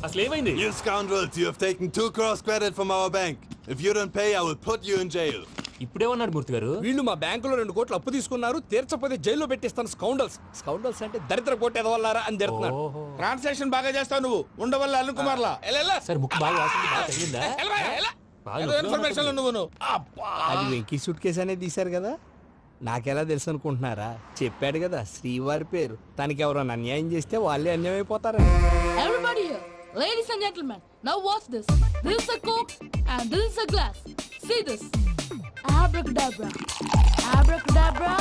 అసలు ఏమైంది? You scoundrels, you have taken 2 crores credit from our bank. If you don't pay, I will put you in jail. ఇప్పుడేమన్నాడు మూర్తి గారు? వీళ్ళు మా బ్యాంకులో 2 కోట్లు అప్పు తీసుకున్నారు, తీర్చపోతే జైల్లో పెట్టిస్తాను. స్కౌండల్స్ అంటే దరిద్ర కోట ఎదవల్లారా అని తిడుతున్నారు. ట్రాన్సాక్షన్ బాగా చేస్తావు నువ్వు. ఉండవల్ల అరుణ్ కుమార్లా. సార్ ముక్కు బాగా వాసింది, బాగా తగిలిందా? ఇన్ఫర్మేషన్ నువ్వు. అది వెంకీ సూట్ కేసు అనేది తీశారు కదా, నాకెలా తెలుసు అనుకుంటున్నారా? చెప్పాడు కదా శ్రీవారి పేరు. తనకి ఎవరైనా అన్యాయం చేస్తే వాళ్ళే అన్యాయం అయిపోతారు. Everybody here, ladies and gentlemen, now watch this. This is a coke and this is a glass. See this. Abracadabra. Abracadabra.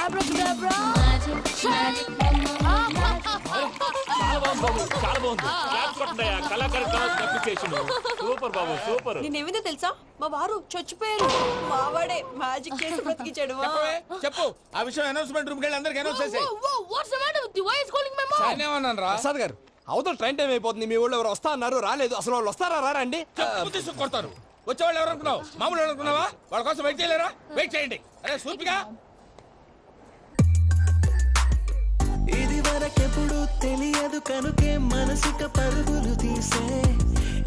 Abracadabra. Magic. చాలా బాగుంది. సూపర్ బాబు, సూపర్. నేనేమిందో తెలుసా? మా వారు చచ్చిపోయారు. మావాడే మ్యాజిక్ చేసి బ్రతికించాడు. చెప్పు ఆ విషయం. అనౌన్స్మెంట్ రూమ్ కెళ్ళి అందరికి అనౌన్స్ చేసేయ్. What's the matter with you? Why is calling my mom? నేనేమన్నాను రా? ప్రసాద్ గారు, అవతల ట్రైన్ టైం అయిపోతుంది. మీ వాళ్ళు ఎవరు వస్తా అన్నారు, రాలేదు. అసలు వాళ్ళు వస్తారా రారా అండి? తీసుకు కొడతారు. వచ్చేవాళ్ళు ఎవరు అనుకున్నావు? మామూలు అనుకున్నావా? వాళ్ళ కోసం వెయిట్ చేయలేరా? వెయిట్ చేయండి. అరే సూపిగా. ఇది వరకెప్పుడు తెలియదు కనుకే మనసుక పరుగులు తీసే,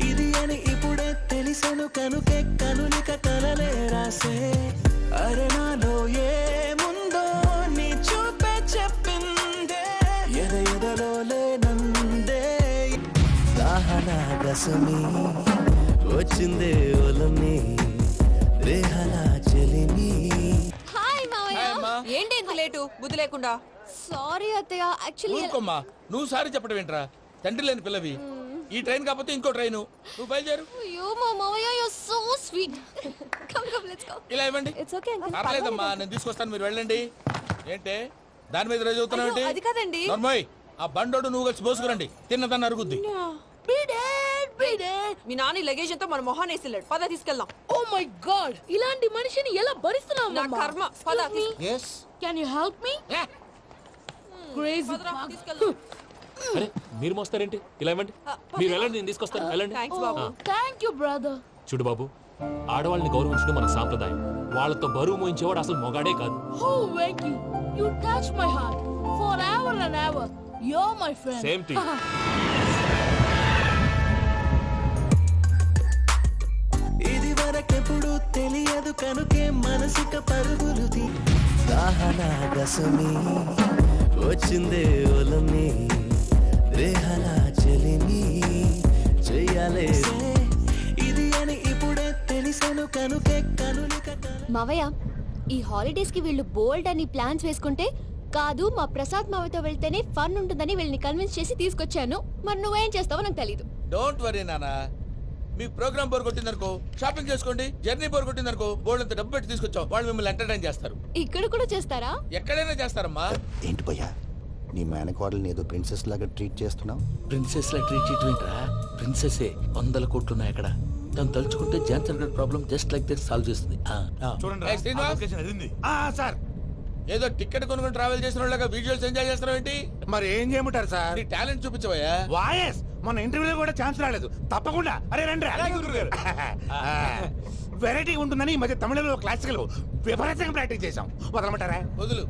ఇది అని ఇప్పుడే తెలిసెను కనుకే కనులిక కలలే రాసే. అరే నాలో ఏముందో నీ చూపే చెప్పిందే, ఎదలో లేనందే. దాహనాగసమి వచ్చిందే ఒలమి, రేహలా చెలిమి. హాయ్ మావయ్య. ఏంటి ఇంత లేటు? బుద్ధి లేకుండా. సారీ అత్తయ్య, యాక్చువల్లీ ఊరుకోమ్మా. నువ్వు సారీ చెప్పడం ఏంట్రా? తండ్రి లేని పిల్లవి. ఈ ట్రైన్ కాకపోతే ఇంకో ట్రైన్. నువ్వు బయలుదేరు. అయ్యో మా మావయ్య, you are so sweet. Come let's go. ఇలా ఇవ్వండి. It's okay uncle. పర్లేదమ్మా, నేను తీసుకొస్తాను, మీరు వెళ్ళండి. ఏంటే దాని మీద రోజు అవుతున్నావు? అయ్యో, అది కాదండి. నర్మోయ్, ఆ బండోడు నువ్వు కలిసి పోసుకురండి. తిన్నదాన్ని అరుగుద్ది. మీ నాని లగేజ్ అంతా మన మొహాన్ని వేసిల్లాడు. పద తీసుకెళ్దాం. Oh my god, ఇలాంటి మనిషిని ఎలా భరిస్తున్నావు? నా కర్మ. పద. yes Can you help me? Crazy. తీసుకెళ్దాం. అరే మీరు మోస్తారేంటి? ఇలా ఇవ్వండి. మీరు వెళ్ళండి, నేను తీసుకొస్తాను. వెళ్ళండి. Thanks Babu. Thank you brother. చూడు బాబు, ఆడవాళ్ళని గౌరవించడం మన సాంప్రదాయం. వాళ్ళతో బరువు మోయించేవాడు అసలు మొగాడే కాదు. Oh Venky, you touch my heart forever and ever. You're my friend. Same to you. ఇది వరకెప్పుడు తెలియదు తెలియదు కనుకే మనసుక పరుగులుది దాహనాగసమి వచ్చిందే ఒలమి రేహలా చెలిమి చెయ్యాలే ఇది అని ఇప్పుడే తెలిసెను కనుకే కనులిక మావయ్య ఈ హాలిడేస్ కి వీళ్ళు బోల్డ్ అని ప్లాన్స్ వేసుకుంటే కాదు మా ప్రసాద్ మావయ్యతో వెళ్తేనే ఫన్ ఉంటుందని వీళ్ళని కన్విన్స్ చేసి తీసుకొచ్చాను. మరి నువ్వేం చేస్తావో నాకు తెలీదు. డోంట్ వరీ నానా, మీ ప్రోగ్రామ్ బోర్ కొట్టిందనుకో షాపింగ్ చేసుకోండి, జర్నీ బోర్ కొట్టిందనుకో బోర్డు అంత డబ్బు పెట్టి తీసుకొచ్చాం, వాళ్ళు మిమ్మల్ని ఎంటర్టైన్ చేస్తారు. ఇక్కడ కూడా చేస్తారా? ఎక్కడైనా చేస్తారమ్మా. ఏంటి భయ్యా నీ మేనకోడల్ని ఏదో ప్రిన్సెస్ లాగా ట్రీట్ చేస్తున్నావు? ప్రిన్సెస్ లా ట్రీట్ చేయటమేంట్రా? ప్రిన్సెసే 100 కోట్లు ఉన్నాయి అక్కడ. తను తలుచుకుంటే జాన్సన్ గడ్ problem just like that solve చేస్తుంది. ఏయ్ శ్రీనివాస్, సార్ ఏదో టికెట్ కొనుక్కొని ట్రావెల్ చేసిన వాళ్ళగా విజువల్స్ ఎంజాయ్ చేస్తున్నావు ఏంటి? మరి ఏం చేయమంటారు సార్? నీ టాలెంట్ చూపించవయ్యా. వాయస్ మన ఇంటర్వ్యూలో కూడా ఛాన్స్ రాలేదు. తప్పకుండా అరే రండి వెరైటీ ఉంటుందని ఈ మధ్య తమిళంలో క్లాసికల్ విపరీతంగా ప్రాక్టీస్ చేశాం. వదలమంటారా? వదులు.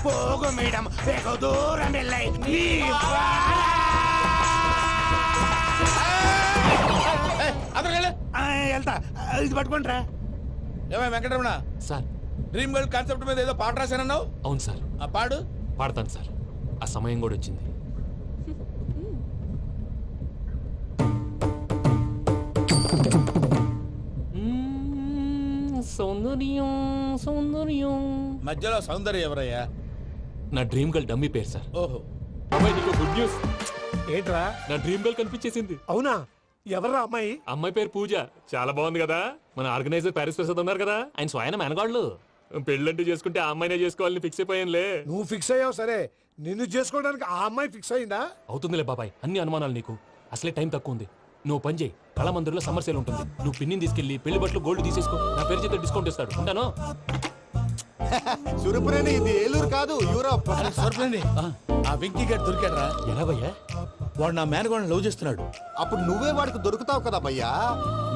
పోగు మేడం వెగు దూరం వెళ్ళై వెళ్తా. ఇది పట్టుకుంటారా? ఏమై Venkataramana sir, dream girl concept మీద ఏదో పాట రాశానన్నావు. అవును సార్. ఆ పాడు. పాడతాను సార్, ఆ సమయం కూడా వచ్చింది. సౌందర్యం సౌందర్యం. మధ్యలో సౌందర్యం ఎవరయ్యా? నా డ్రీమ్ గర్ల్ డమ్మీ పేరు సార్. ఓహో. అమ్మాయి నీకు గుడ్ న్యూస్. ఏంట్రా? నా డ్రీమ్ గర్ల్ కనిపించేసింది. అవునా? ఎవర్రా అమ్మాయి? అమ్మాయి పేరు పూజ. చాలా బాగుంది కదా. మన ఆర్గనైజర్ ప్యారిస్ ప్రసాద్ ఉన్నారు కదా, ఆయన స్వయం మెనగాళ్ళు. పెళ్ళంటూ చేసుకుంటే ఆ అమ్మాయినే చేసుకోవాలని ఫిక్స్ అయిపోయానులే. నువ్వు ఫిక్స్ అయ్యావు సరే, నిన్ను చేసుకోవడానికి ఆ అమ్మాయి ఫిక్స్ అయిందా? అవుతుందిలే బాబాయ్, అన్ని అనుమానాలు నీకు. అసలే టైం తక్కువ ఉంది. నువ్వు పని చేయి, కళామందిర్లో సమ్మర్ సేల్ ఉంటుంది. నువ్వు పిన్నిని తీసుకెళ్లి పెళ్లి బట్టలు గోల్డ్ తీసేసుకో. నా పేరు చేత డిస్కౌంట్ ఇస్తాడు. ఉంటాను. సురపురేని ఇది ఏలూరు కాదు, యూరోప్. ఆ వెంకీ గారు దొరికాడరా? ఎలా భయ్యా? వాడు నా మేనగోళ్ళని లవ్ చేస్తున్నాడు. అప్పుడు నువ్వే వాడికి దొరుకుతావు కదా భయ్యా.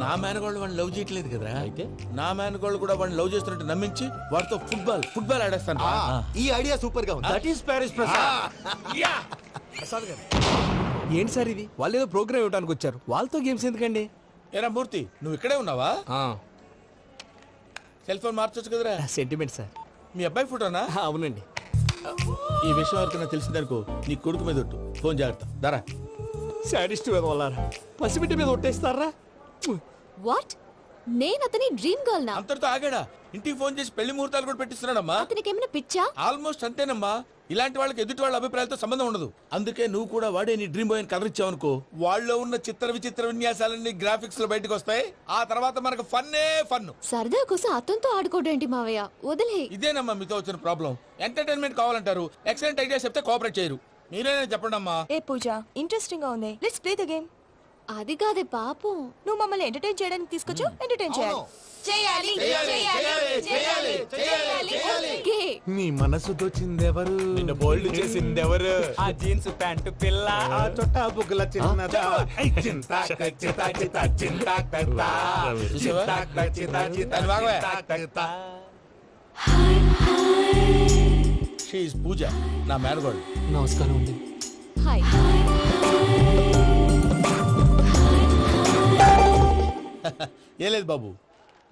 నా మేనగోళ్ళు వాడిని లవ్ చేయట్లేదు కదరా. అయితే నా మేనగోళ్ళు కూడా వాడిని లవ్ చేస్తున్నట్టు నమ్మించి వాడితో ఫుట్బాల్ ఆడేస్తాను. ఈ ఐడియా సూపర్ గా ఉంది. That is Paris Prasad. Prasad గారు ఏంటి సార్ ఇది? వాళ్ళు ఏదో ప్రోగ్రామ్ ఇవ్వడానికి వచ్చారు, వాళ్ళతో గేమ్స్ ఎందుకండి? ఏరా మూర్తి, నువ్వు ఇక్కడే ఉన్నావా? సెల్ ఫోన్ మార్చొచ్చు కదరా. Sentiment sir. మీ అబ్బాయి ఫోటోనా? అవునండి. ఈ విషయం ఎవరికైనా తెలిసిందనుకో నీ కొడుకు మీద ఒట్టు. ఫోన్ జాగ్రత్త. దారా. సాడిస్ట్ వాళ్ళారా, పసిబిడ్డ మీద ఒట్టేస్తారా? వాట్? నేను అతని డ్రీమ్ గర్ల్ నా? అంతటితో ఆగాడా? ఇంటికి ఫోన్ చేసి పెళ్లి ముహూర్తాలు కూడా పెట్టిస్తున్నాడమ్మా. అతనికి ఏమైనా పిచ్చా? ఆల్మోస్ట్ అంతేనమ్మా. ఇలాంటి వాళ్ళకి ఎదుటి వాళ్ళ అభిప్రాయాలతో సంబంధం ఉండదు. అందుకే నువ్వు కూడా వాడే నీ డ్రీమ్ బాయ్ అని కలర్ ఇచ్చావనుకో, వాళ్ళలో ఉన్న చిత్ర విచిత్ర విన్యాసాలన్నీ గ్రాఫిక్స్ లో బయటకు వస్తాయి. ఆ తర్వాత మనకు ఫన్నే ఫన్. సరదా కోసం అతనితో ఆడుకోవడం మావయ్య, వదిలే. ఇదేనమ్మా మీతో వచ్చిన ప్రాబ్లం. ఎంటర్టైన్మెంట్ కావాలంటారు, ఎక్సలెంట్ ఐడియా చెప్తే కోఆపరేట్ చేయరు. మీరేనా చెప్పండి అమ్మా. ఏ పూజ, ఇంట్రెస్టింగ్ గా ఉంది. Let's play the game. అది కాదే పాపం, నువ్వు మమ్మల్ని ఎంటర్టైన్ చేయడానికి తీసుకొచ్చు. ఎంటర్టైన్ చేయాలి. ఓకే. నీ మనసు దోచిందెవరు? నిన్ను బోల్డ్ చేసిందెవరు? ఆ జీన్స్ ప్యాంటు పిల్ల, ఆ చొట్టా బుగ్గల చిన్నదా. షీఈ్ పూజ, నా మేనగోడు. నమస్కారం అండి. హాయ్. ఏ లేదు బాబు,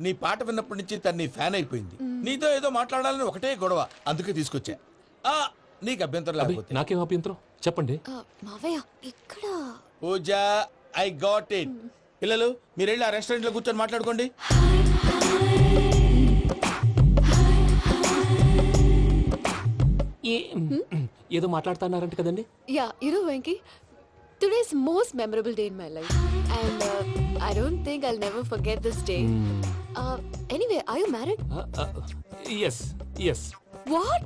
నీ పాట విన్నప్పటి నుంచి తను నీ ఫ్యాన్ అయిపోయింది. నీతో ఏదో మాట్లాడాలని ఒకటే గొడవ, అందుకే తీసుకొచ్చా. నీకు అభ్యంతరం లేకపోతే. నాకేం అభ్యంతరం చెప్పండి. మావయ్య ఇక్కడ. పూజ, ఐ గాట్ ఇట్. పిల్లలు మీరు వెళ్ళి ఆ రెస్టారెంట్ లో కూర్చొని మాట్లాడుకోండి. ఏదో మాట్లాడుతున్నారంట కదండి. Yeah, Venky, today's most memorable day in my life, and I don't think I'll never forget this day. Anyway, are you married? yes. What?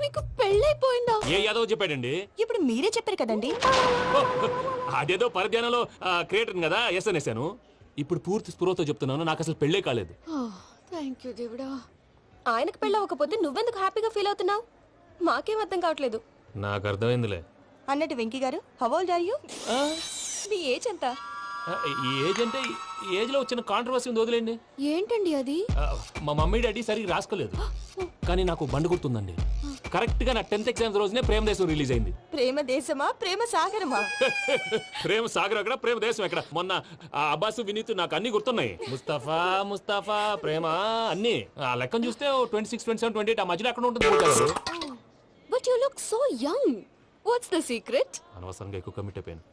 మీకు పెళ్ళైపోయిందా? ఏ యాదవ్ చెప్పాడండి? ఇప్పుడు మీరే చెప్పారు కదండి. అదేదో పరధ్యానంలో క్రియేటర్ కదా ఎస్ అనేసాను. ఇప్పుడు పూర్తి స్పృహతో చెప్తున్నాను, నాకు అసలు పెళ్ళే కాలేదు. థ్యాంక్ యూ దేవుడా. ఆయనకు పెళ్ళవకపోతే నువ్వెందుకు హ్యాపీగా ఫీల్ అవుతున్నావు? మాకేం అర్థం కావట్లేదు. నాకు అర్థమైందిలే. అన్నట్టు Venky garu, how old are you? మీ ఏజ్ ఎంత? ఏజ్ అంటే ఏజ్ లో వచ్చిన కాంట్రవర్సీ ఉంది, వదిలేండి. ఏంటండి అది? మా మమ్మీ డాడీ సరిగ్గా రాసుకోలేదు, కానీ నాకు బండి గుర్తుందండి. కరెక్ట్ గా నా 10th ఎగ్జామ్స్ రోజునే ప్రేమ దేశం రిలీజ్ అయింది. ప్రేమ దేశమా ప్రేమ సాగరమా? ప్రేమ సాగర్ ఎక్కడ, ప్రేమ దేశం ఎక్కడ? మొన్న ఆ అబ్బాసు వినీత్ నాకు అన్ని గుర్తున్నాయి. ముస్తఫా ముస్తఫా ప్రేమ అన్ని ఆ లెక్కను చూస్తే 26, 27, 28 ఆ మధ్యలో అక్కడ ఉంటుంది. But you look so young. What's the secret? అనవసరంగా ఎక్కువ కమిట్ అయిపోయాను.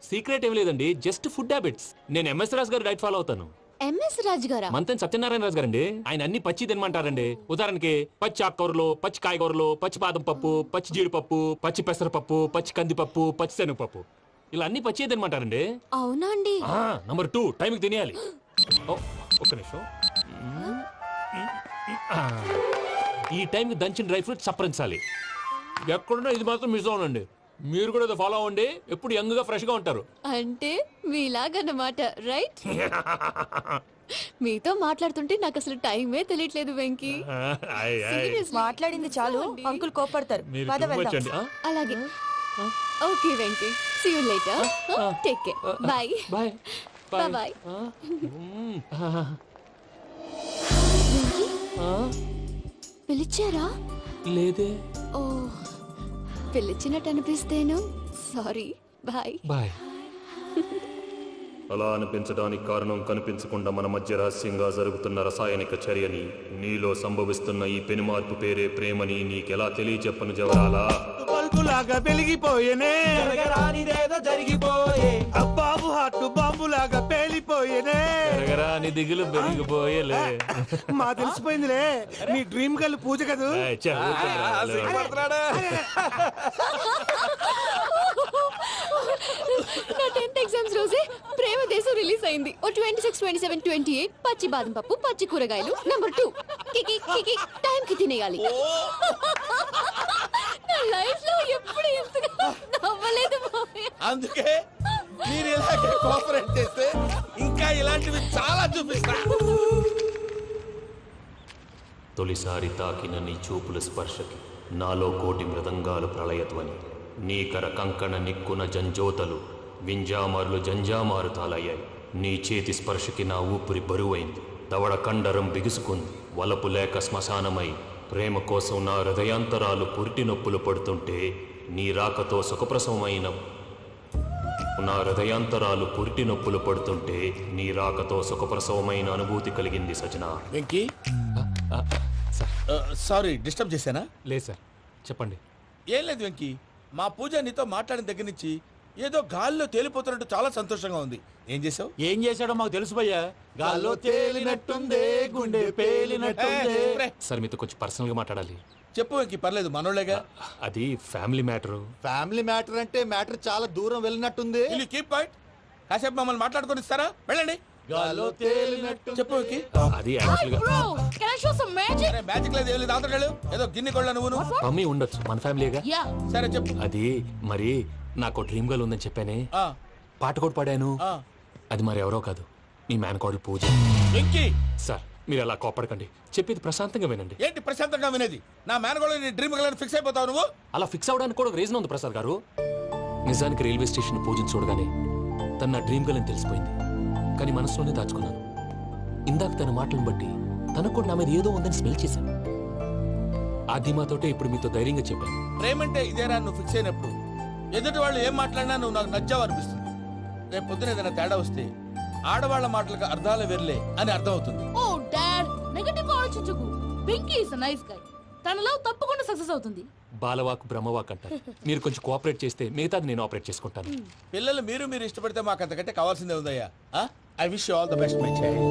సీక్రెట్ ఏం లేదండి, జస్ట్ ఫుడ్ హ్యాబిట్స్. నేను ఎంఎస్ రాజు గారు డైట్ ఫాలో అవుతాను. ఎంఎస్ రాజ్ గారా? మంతెన్ సత్యనారాయణ రాజు గారండి. ఆయన అన్ని పచ్చి తినమంటారండి. ఉదాహరణకి పచ్చి ఆకుకూరలు, పచ్చి కాయగూరలు, పచ్చి బాదం పప్పు, పచ్చి జీడిపప్పు, పచ్చి పెసరపప్పు, పచ్చి కందిపప్పు, పచ్చి శనగపప్పు, ఇలా అన్ని పచ్చి తినమంటారండి. అవునా అండి? నంబర్ 2 టైంకి తినేయాలి. ఒక్క నిమిషం. ఈ టైంకి దంచిన డ్రై ఫ్రూట్స్ సప్పరించాలి. ఎక్కడున్నా ఇది మాత్రం మిస్ అవునండి. మీరు కూడా ఇది ఫాలో అవ్వండి, ఎప్పుడు యంగ్ గా ఫ్రెష్ గా ఉంటారు. అంటే మీలాగన్నమాట, రైట్? మీతో మాట్లాడుతుంటే నాకు అసలు టైమే తెలియట్లేదు వెంకీ. మాట్లాడింది చాలు, అంకుల్ కోపడతారు. పద వెళ్దాం. అలాగే. Okay Venky, see you later. Take care. Bye bye bye bye. పిలిచారా? లేదే. ఓ, పిలిచినట్టు అనిపిస్తేను సారీ. Bye bye. అలా అనిపించడానికి కారణం కనిపించకుండా మన మధ్య రహస్యంగా జరుగుతున్న రసాయనిక చర్యని, నీలో సంభవిస్తున్న ఈ పెనుమార్పు పేరే ప్రేమని నీకెలా తెలియచెప్పను జవరాలా? బల్బులాగా వెలిగిపోయేనే, జరగరానిదేదో జరిగిపోయే, బాబు హార్ట్ బాంబులాగా పేలిపోయేనే. జరగరాని దిగులు పెరిగిపోయేలే. మా తెలిసిపోయిందిలే, నీ డ్రీమ్ గర్ల్ పూజ కదూ. నా 10th ఎగ్జామ్స్ రోజే ప్రేమ దేశం రిలీజ్ అయింది. ఓ 26, 27, 28 పచ్చి బాదం పప్పు, పచ్చి కూరగాయలు. నంబర్ 2 కికి కికి టైం కి తినేయాలి. నా లైఫ్ లో ఎప్పుడు ఎంతగా నవ్వలేదు మామయ్య. అందుకే మీరు ఇలాగే కోఆపరేట్ చేస్తే ఇంకా ఇలాంటివి చాలా చూపిస్తా. తొలిసారి తాకిన నీ చూపుల స్పర్శకి నాలో కోటి మృదంగాలు ప్రళయధ్వని. నీకర కంకణ నిక్కున జంజోతలు వింజామారులు జంజామారు తాలయ్యాయి. నీ చేతి స్పర్శకి నా ఊపిరి బరువైంది. దవడ కండరం బిగుసుకుంది. వలపు లేక శ్మశానమై ప్రేమ కోసం నా హృదయాంతరాలు పురిటి నొప్పులు పడుతుంటే, నీ రాకతో సుఖప్రసవమైన నా హృదయాంతరాలు పురిటి నొప్పులు పడుతుంటే నీ రాకతో సుఖప్రసవమైన అనుభూతి కలిగింది సజనా. వెంకీ, సారీ డిస్టర్బ్ చేశానా? లేదు సార్, చెప్పండి. ఏం లేదు వెంకీ, మా పూజ నీతో మాట్లాడిన దగ్గర నుంచి ఏదో గాల్లో తేలిపోతున్నట్టు చాలా సంతోషంగా ఉంది. ఏం చేసావు? ఏం చేశాడో మాకు తెలుసు భయ్యా. గాల్లో తేలినట్టుందే, గుండె పేలినట్టుందే. సార్ మీతో కొంచెం పర్సనల్ గా మాట్లాడాలి. చెప్పు వెంకీ, పర్లేదు, మనోళ్ళేగా. అది ఫ్యామిలీ మ్యాటర్. ఫ్యామిలీ మ్యాటర్ అంటే మ్యాటర్ చాలా దూరం వెళ్ళినట్టుంది. Keep point. కాసేపు మమ్మల్ని మాట్లాడుకొని ఇస్తారా? వెళ్ళండి. గాల్లో తేలినట్టు చెప్పు వెంకీ. అది యాక్చువల్గా Can I show some magic? Magic లేదు, ఏం లేదు. ఆతడాలు ఏదో గిన్నె కొళ్ళ నువ్వు. మమ్మీ ఉండొచ్చు, మన ఫ్యామిలీగా. Yeah. సరే చెప్పు. అది మరి నాకు డ్రీమ్ గర్ల్ ఉందని చెప్పానే, పాట కూడా పాడాను. అది మరి ఎవరో కాదు, మీ మేనకోడలు పూజ. వెంకీ సార్ మీరు అలా కోపడకండి, చెప్పేది ప్రశాంతంగా వినండి. ఏంటి ప్రశాంతంగా వినేది? నా మేనకోడలు నీ డ్రీమ్ గర్ల్ ఫిక్స్ అయిపోతావు నువ్వు. అలా ఫిక్స్ అవడానికి కూడా ఒక రీజన్ ఉంది ప్రసాద్ గారు. నిజానికి రైల్వే స్టేషన్ పూజను చూడగానే తన నా డ్రీమ్ గర్ల్ అని తెలిసిపోయింది. కానీ మనసులోనే దాచుకున్నాను. ఇందాక తన మాటలను బట్టి తనకు కూడా నా మీద ఏదో ఉందని స్మెల్ చేశాను. ఆ ధీమాతోటే ఇప్పుడు మీతో ధైర్యంగా చెప్పాను. ప్రేమంటే ఇదేరా నువ్వు ఫిక్స్ అయినప్పుడు. ఎదుటి వాళ్ళు ఏం మాట్లాడినా నువ్వు నాకు నచ్చావు అనిపిస్తుంది. రేపు పొద్దున ఏదైనా తేడా వస్తే ఆడవాళ్ల మాటలకు అర్థాలు వెర్లే అని అర్థం అవుతుంది. Oh, Dad, నెగటివ్ ఆలోచించకు. Venky is nice guy. తన లవ్ తప్పకుండా సక్సెస్ అవుతుంది. బాలవాక్ బ్రహ్మవాక్ అంటారు. మీరు కొంచెం కోఆపరేట్ చేస్తే మిగతాది నేను ఆపరేట్ చేసుకుంటాను. పిల్లలు మీరు ఇష్టపడితే మాకు అంతకంటే కావాల్సిందే ఉందయ్యా. I wish you all the best my child.